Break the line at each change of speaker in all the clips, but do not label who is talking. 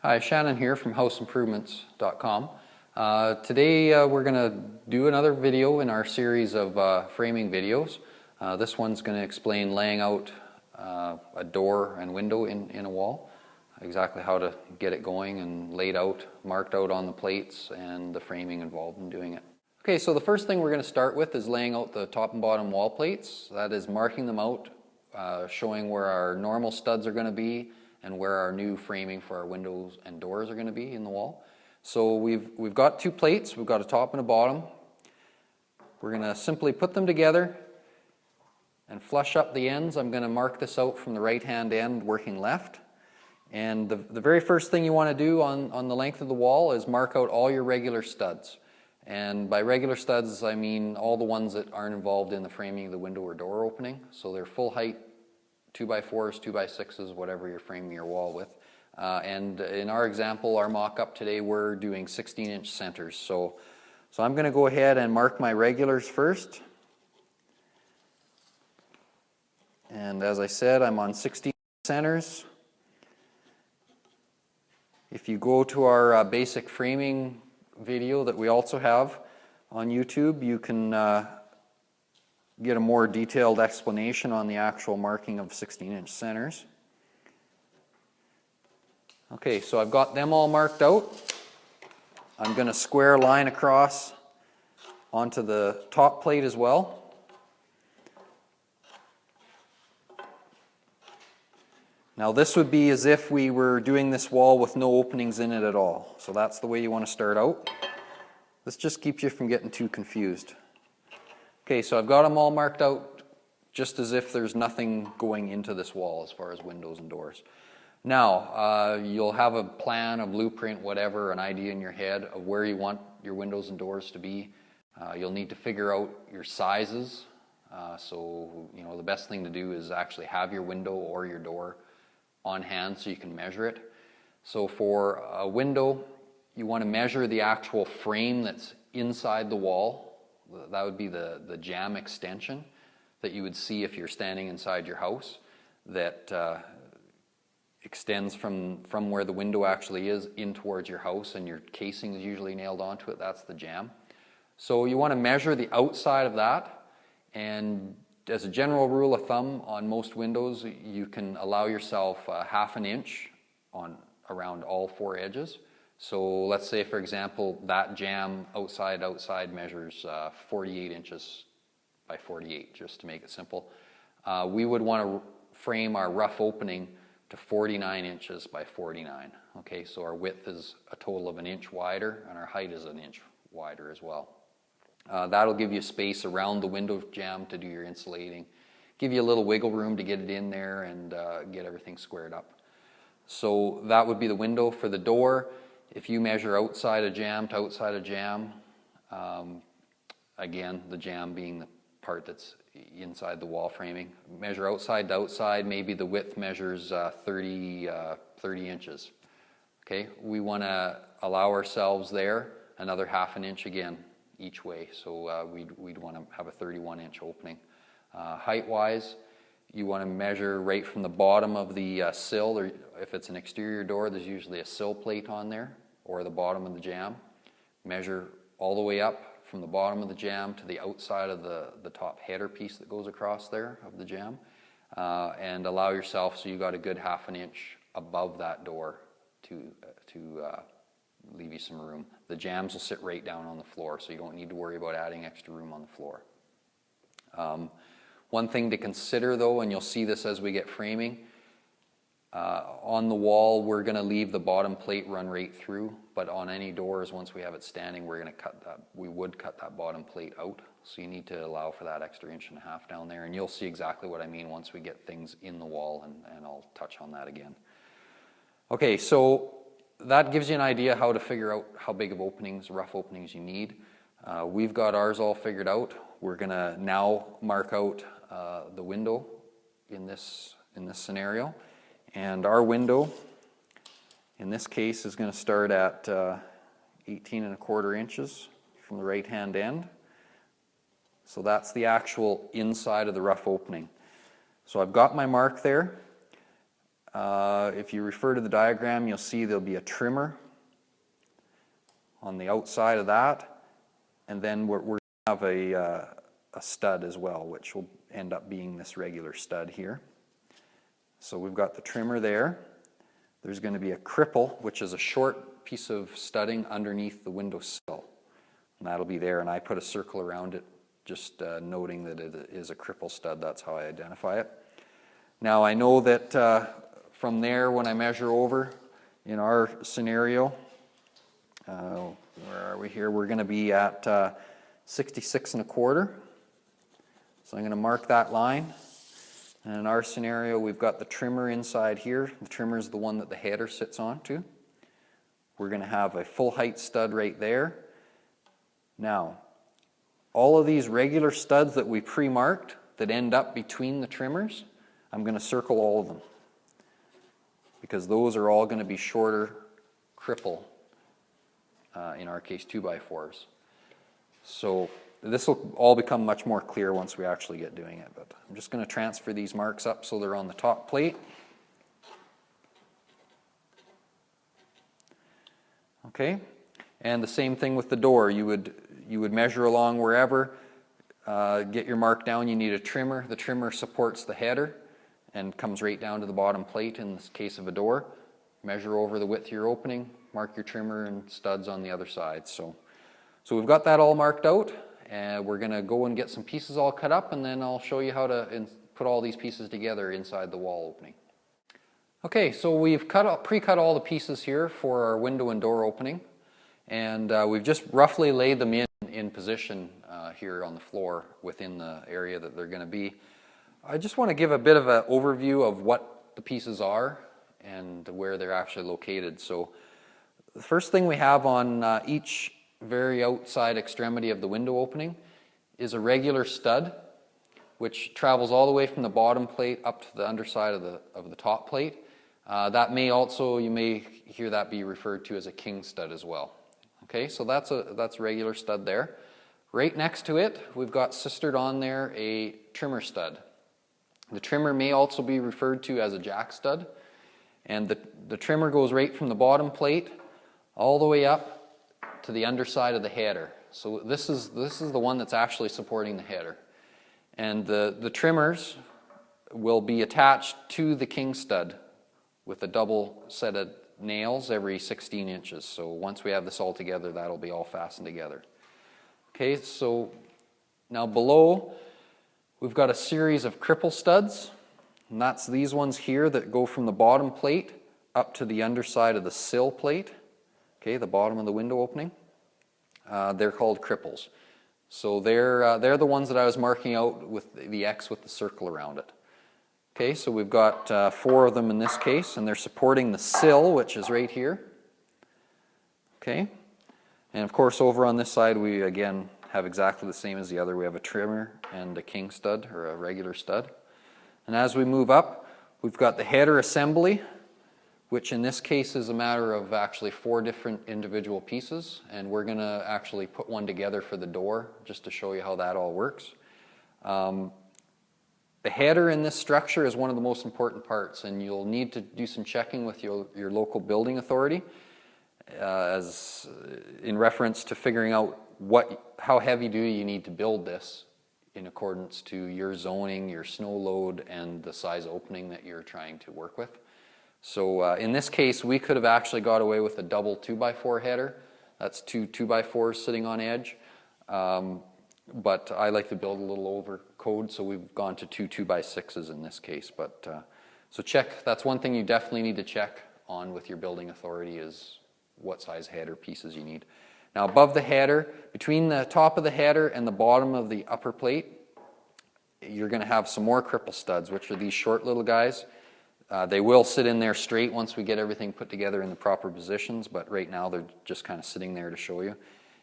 Hi, Shannon here from houseimprovements.com. Today we're going to do another video in our series of framing videos. This one's going to explain laying out a door and window in a wall, exactly how to get it going and laid out, marked out on the plates, and the framing involved in doing it. Okay, so the first thing we're going to start with is laying out the top and bottom wall plates. That is marking them out, showing where our normal studs are going to be and where our new framing for our windows and doors are going to be in the wall. So we've got two plates, we've got a top and a bottom. We're going to simply put them together and flush up the ends. I'm going to mark this out from the right hand end working left. And the very first thing you want to do on the length of the wall is mark out all your regular studs. And by regular studs, I mean all the ones that aren't involved in the framing of the window or door opening. So they're full height 2x4s, 2x6s, whatever you're framing your wall with. And in our example, our mock-up today, we're doing 16-inch centers. So I'm going to go ahead and mark my regulars first. And as I said, I'm on 16 centers. If you go to our basic framing video that we also have on YouTube, you can get a more detailed explanation on the actual marking of 16-inch centers. Okay, so I've got them all marked out. I'm going to square line across onto the top plate as well. Now this would be as if we were doing this wall with no openings in it at all. So that's the way you want to start out. This just keeps you from getting too confused. Okay, so I've got them all marked out just as if there's nothing going into this wall as far as windows and doors. Now, you'll have a plan, a blueprint, whatever, an idea in your head of where you want your windows and doors to be. You'll need to figure out your sizes. So, you know, the best thing to do is actually have your window or your door on hand so you can measure it. So for a window, you want to measure the actual frame that's inside the wall. That would be the jamb extension that you would see if you're standing inside your house, that extends from where the window actually is in towards your house, and your casing is usually nailed onto it. That's the jamb. So you want to measure the outside of that, and as a general rule of thumb, on most windows you can allow yourself ½ an inch around all four edges. So let's say, for example, that jamb outside measures 48 inches by 48, just to make it simple. We would want to frame our rough opening to 49 inches by 49. Okay, so our width is a total of an inch wider, and our height is an inch wider as well. That'll give you space around the window jamb to do your insulating, give you a little wiggle room to get it in there and get everything squared up. So that would be the window. For the door, if you measure outside of jamb to outside of jamb, again, the jamb being the part that's inside the wall framing, measure outside to outside, maybe the width measures 30 inches. Okay, we want to allow ourselves there another ½ an inch again each way, so we'd want to have a 31-inch opening. Height-wise, you want to measure right from the bottom of the sill, or if it's an exterior door, there's usually a sill plate on there, or the bottom of the jamb. Measure all the way up from the bottom of the jamb to the outside of the top header piece that goes across there of the jamb, and allow yourself so you got a good ½ an inch above that door to leave you some room. The jambs will sit right down on the floor, so you don't need to worry about adding extra room on the floor. One thing to consider though, and you'll see this as we get framing, on the wall we're going to leave the bottom plate run right through, but on any doors, once we have it standing, we're going to cut that bottom plate out. So you need to allow for that extra 1.5 inches down there, and you'll see exactly what I mean once we get things in the wall, and I'll touch on that again. Okay, so that gives you an idea how to figure out how big of openings, rough openings you need. We've got ours all figured out. We're going to now mark out the window in this scenario. And our window, in this case, is going to start at 18¼ inches from the right-hand end. So that's the actual inside of the rough opening. So I've got my mark there. If you refer to the diagram, you'll see there'll be a trimmer on the outside of that, and then we're going to have a stud as well, which will end up being this regular stud here. So we've got the trimmer there. There's going to be a cripple, which is a short piece of studding underneath the window sill. And that'll be there, and I put a circle around it, just noting that it is a cripple stud. That's how I identify it. Now I know that from there, when I measure over, in our scenario, where are we here? We're going to be at 66 1/4. So I'm going to mark that line. And in our scenario, we've got the trimmer inside here. The trimmer is the one that the header sits onto. We're going to have a full height stud right there. Now, all of these regular studs that we pre-marked that end up between the trimmers, I'm going to circle all of them, because those are all going to be shorter cripple, in our case 2x4s. So this will all become much more clear once we actually get doing it, but I'm just going to transfer these marks up so they're on the top plate. Okay, and the same thing with the door. You would measure along wherever, get your mark down. You need a trimmer. The trimmer supports the header and comes right down to the bottom plate in this case of a door. Measure over the width of your opening, mark your trimmer and studs on the other side. So we've got that all marked out, and we're going to go and get some pieces all cut up, and then I'll show you how to put all these pieces together inside the wall opening. Okay, so we've pre-cut all the pieces here for our window and door opening, and we've just roughly laid them in position here on the floor within the area that they're going to be. I just want to give a bit of an overview of what the pieces are and where they're actually located. So the first thing we have on each very outside extremity of the window opening is a regular stud, which travels all the way from the bottom plate up to the underside of the top plate. That may also, you may hear that be referred to as a king stud as well. Okay, so that's a regular stud there. Right next to it, we've got sistered on there a trimmer stud. The trimmer may also be referred to as a jack stud, and the trimmer goes right from the bottom plate all the way up to the underside of the header. So this is the one that's actually supporting the header. And the trimmers will be attached to the king stud with a double set of nails every 16 inches. So once we have this all together, that'll be all fastened together. Okay, so now below, we've got a series of cripple studs, and that's these ones here that go from the bottom plate up to the underside of the sill plate. Okay, the bottom of the window opening. They're called cripples. So they're the ones that I was marking out with the X with the circle around it. Okay, so we've got 4 of them in this case, and they're supporting the sill, which is right here. Okay, and of course over on this side we again have exactly the same as the other. We have a trimmer and a king stud, or a regular stud. And as we move up, we've got the header assembly, which in this case is a matter of actually 4 different individual pieces, and we're going to actually put one together for the door just to show you how that all works. The header in this structure is one of the most important parts, and you'll need to do some checking with your local building authority as in reference to figuring out how heavy do you need to build this in accordance to your zoning, your snow load, and the size opening that you're trying to work with. So in this case, we could have actually got away with a double 2x4 header. That's 2 2x4s sitting on edge. But I like to build a little over code, so we've gone to 2 2x6s in this case. But so check, that's one thing you definitely need to check on with your building authority, is what size header pieces you need. Now above the header, between the top of the header and the bottom of the upper plate, you're going to have some more cripple studs, which are these short little guys. They will sit in there straight once we get everything put together in the proper positions, but right now they're just kind of sitting there to show you.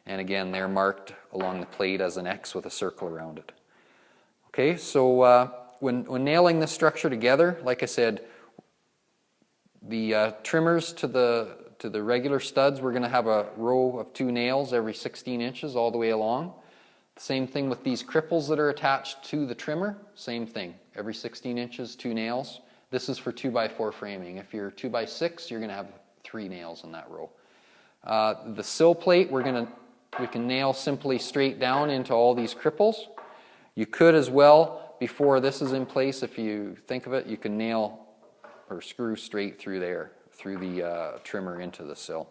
And again, they're marked along the plate as an X with a circle around it. Okay, so when nailing this structure together, like I said, the trimmers to the regular studs, we're going to have a row of 2 nails every 16 inches all the way along. Same thing with these cripples that are attached to the trimmer, same thing. Every 16 inches, 2 nails. This is for 2x4 framing. If you're 2x6, you're going to have 3 nails in that row. The sill plate, we can nail simply straight down into all these cripples. You could as well, before this is in place, if you think of it, you can nail or screw straight through there, through the trimmer into the sill.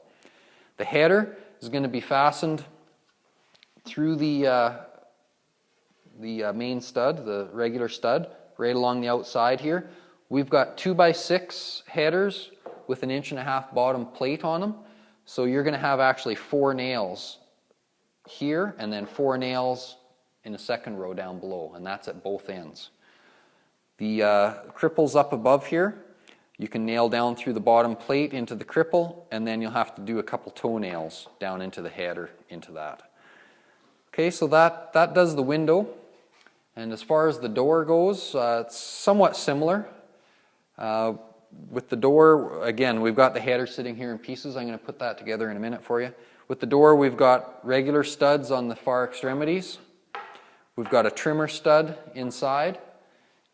The header is going to be fastened through the main stud, the regular stud, right along the outside here. We've got 2x6 headers with an 1.5 inch bottom plate on them. So you're going to have actually 4 nails here and then 4 nails in the second row down below, and that's at both ends. The cripples up above here, you can nail down through the bottom plate into the cripple, and then you'll have to do a couple toenails down into the header into that. Okay, so that does the window. And as far as the door goes, it's somewhat similar. With the door, again, we've got the header sitting here in pieces. I'm going to put that together in a minute for you. With the door, we've got regular studs on the far extremities. We've got a trimmer stud inside,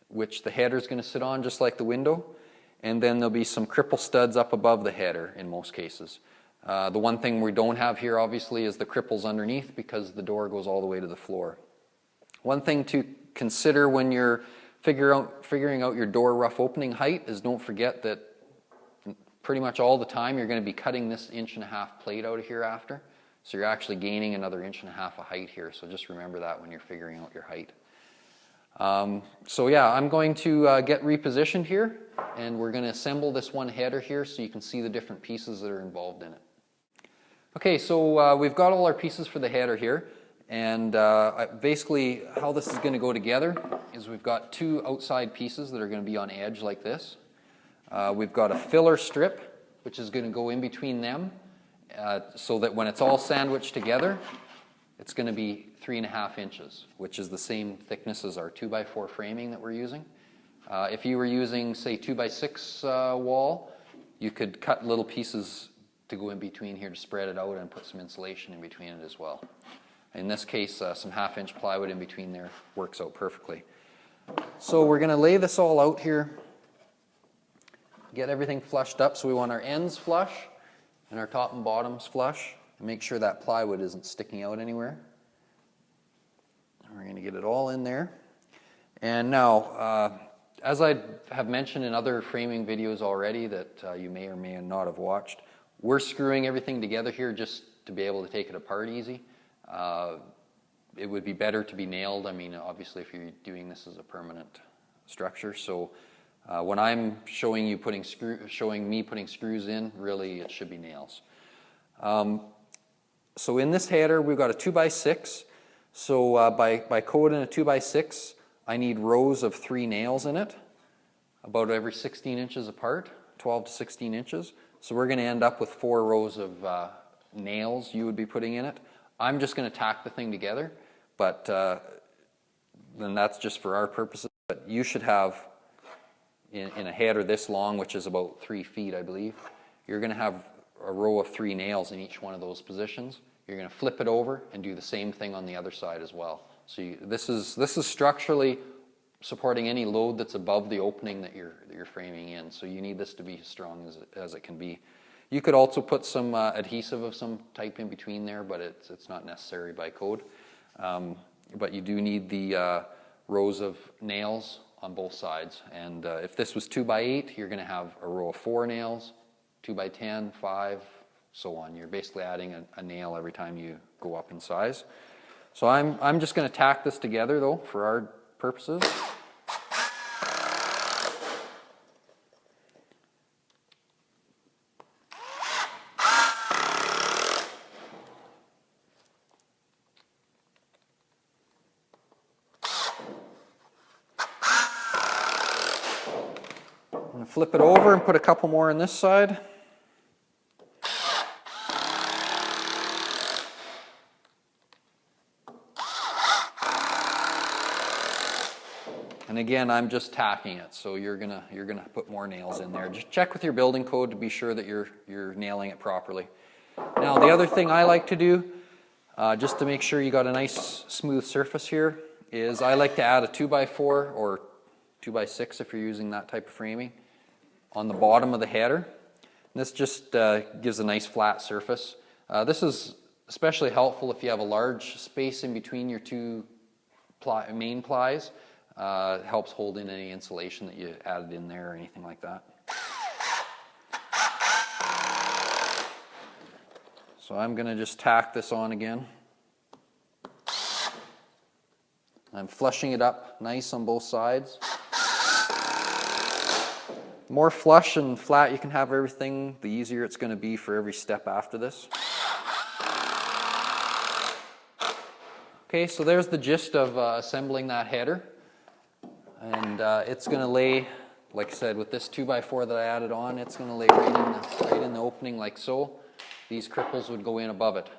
which the header is going to sit on just like the window. And then there'll be some cripple studs up above the header in most cases. The one thing we don't have here, obviously, is the cripples underneath because the door goes all the way to the floor. One thing to consider when you're figuring out your door rough opening height is don't forget that pretty much all the time you're going to be cutting this 1.5 inch plate out of here after. So you're actually gaining another 1.5 inches of height here. So just remember that when you're figuring out your height. So yeah, I'm going to get repositioned here, and we're going to assemble this one header here so you can see the different pieces that are involved in it. Okay, so we've got all our pieces for the header here. And basically how this is going to go together is we've got 2 outside pieces that are going to be on edge like this. We've got a filler strip which is going to go in between them so that when it's all sandwiched together, it's going to be 3.5 inches, which is the same thickness as our 2x4 framing that we're using. If you were using, say, 2x6 wall, you could cut little pieces to go in between here to spread it out and put some insulation in between it as well. In this case, some 1/2 inch plywood in between there works out perfectly. So we're going to lay this all out here, get everything flushed up. So we want our ends flush and our top and bottoms flush, and make sure that plywood isn't sticking out anywhere. We're going to get it all in there. And now, as I have mentioned in other framing videos already that you may or may not have watched, we're screwing everything together here just to be able to take it apart easy. It would be better to be nailed. I mean, obviously, if you're doing this as a permanent structure. So when I'm showing me putting screws in, really it should be nails. So in this header, we've got a 2x6. So by code in a 2x6, I need rows of 3 nails in it, about every 16 inches apart, 12 to 16 inches. So we're going to end up with 4 rows of nails you would be putting in it. I'm just going to tack the thing together, but then that's just for our purposes. But you should have, in a header this long, which is about 3 feet, I believe, you're going to have a row of 3 nails in each one of those positions. You're going to flip it over and do the same thing on the other side as well. So this is structurally supporting any load that's above the opening that you're framing in. So you need this to be as strong as it can be. You could also put some adhesive of some type in between there, but it's not necessary by code. But you do need the rows of nails on both sides. And if this was 2x8, you're going to have a row of 4 nails, 2x10, 5, so on. You're basically adding a nail every time you go up in size. So I'm just going to tack this together, though, for our purposes. I'm going to flip it over and put a couple more on this side. And again, I'm just tacking it, so you're gonna put more nails in there. Just check with your building code to be sure that you're nailing it properly. Now, the other thing I like to do, just to make sure you got a nice smooth surface here, is I like to add a 2x4 or 2x6 if you're using that type of framing, on the bottom of the header. And this just gives a nice flat surface. This is especially helpful if you have a large space in between your two main plies. It helps hold in any insulation that you added in there or anything like that. So I'm going to just tack this on again. I'm flushing it up nice on both sides. The more flush and flat you can have everything, the easier it's going to be for every step after this. Okay, so there's the gist of assembling that header. And it's going to lay, like I said, with this 2x4 that I added on, it's going to lay right in the opening like so. These cripples would go in above it.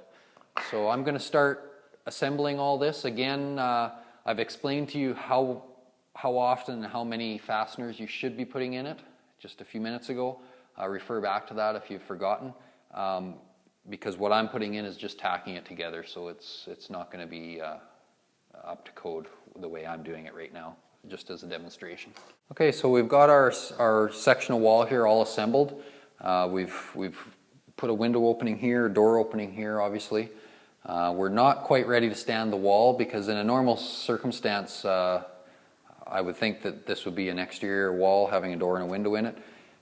So I'm going to start assembling all this. Again, I've explained to you how often and how many fasteners you should be putting in it just a few minutes ago. Refer back to that if you've forgotten, because what I'm putting in is just tacking it together, so it's not going to be up to code the way I'm doing it right now, just as a demonstration. Okay, so we've got our sectional wall here all assembled. We've put a window opening here, door opening here, obviously. We're not quite ready to stand the wall because in a normal circumstance, I would think that this would be an exterior wall having a door and a window in it.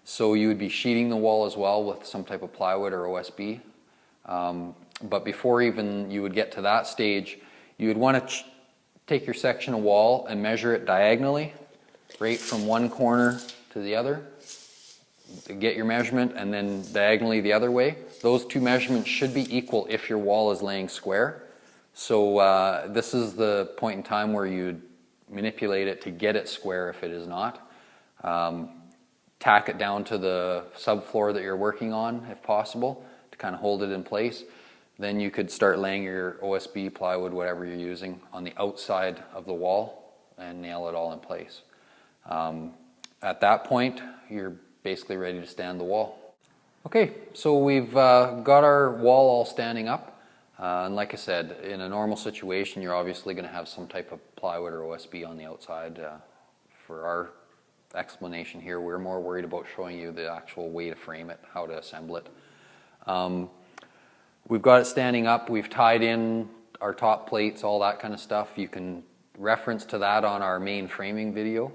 So you would be sheeting the wall as well with some type of plywood or OSB. But before even you would get to that stage, you would want to take your sectional wall and measure it diagonally, right from one corner to the other. Get your measurement and then diagonally the other way. Those two measurements should be equal if your wall is laying square. So this is the point in time where you'd manipulate it to get it square if it is not. Tack it down to the subfloor that you're working on if possible to kind of hold it in place. Then you could start laying your OSB, plywood, whatever you're using on the outside of the wall and nail it all in place. At that point, you're basically ready to stand the wall. Okay, so we've got our wall all standing up. And like I said, in a normal situation, you're obviously going to have some type of plywood or OSB on the outside. For our explanation here, we're more worried about showing you the actual way to frame it, how to assemble it. We've got it standing up. We've tied in our top plates, all that kind of stuff. You can reference to that on our main framing video.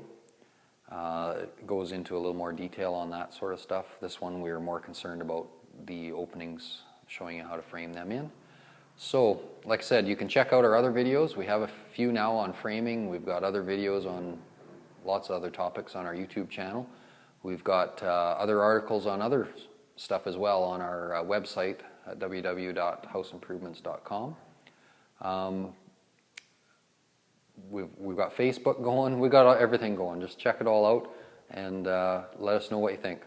It goes into a little more detail on that sort of stuff. This one we were more concerned about the openings, showing you how to frame them in. So, like I said, you can check out our other videos. We have a few now on framing. We've got other videos on lots of other topics on our YouTube channel. We've got other articles on other stuff as well on our website at www.houseimprovements.com. We've got Facebook going. We've got everything going. Just check it all out and let us know what you think.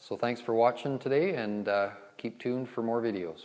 So thanks for watching today, and keep tuned for more videos.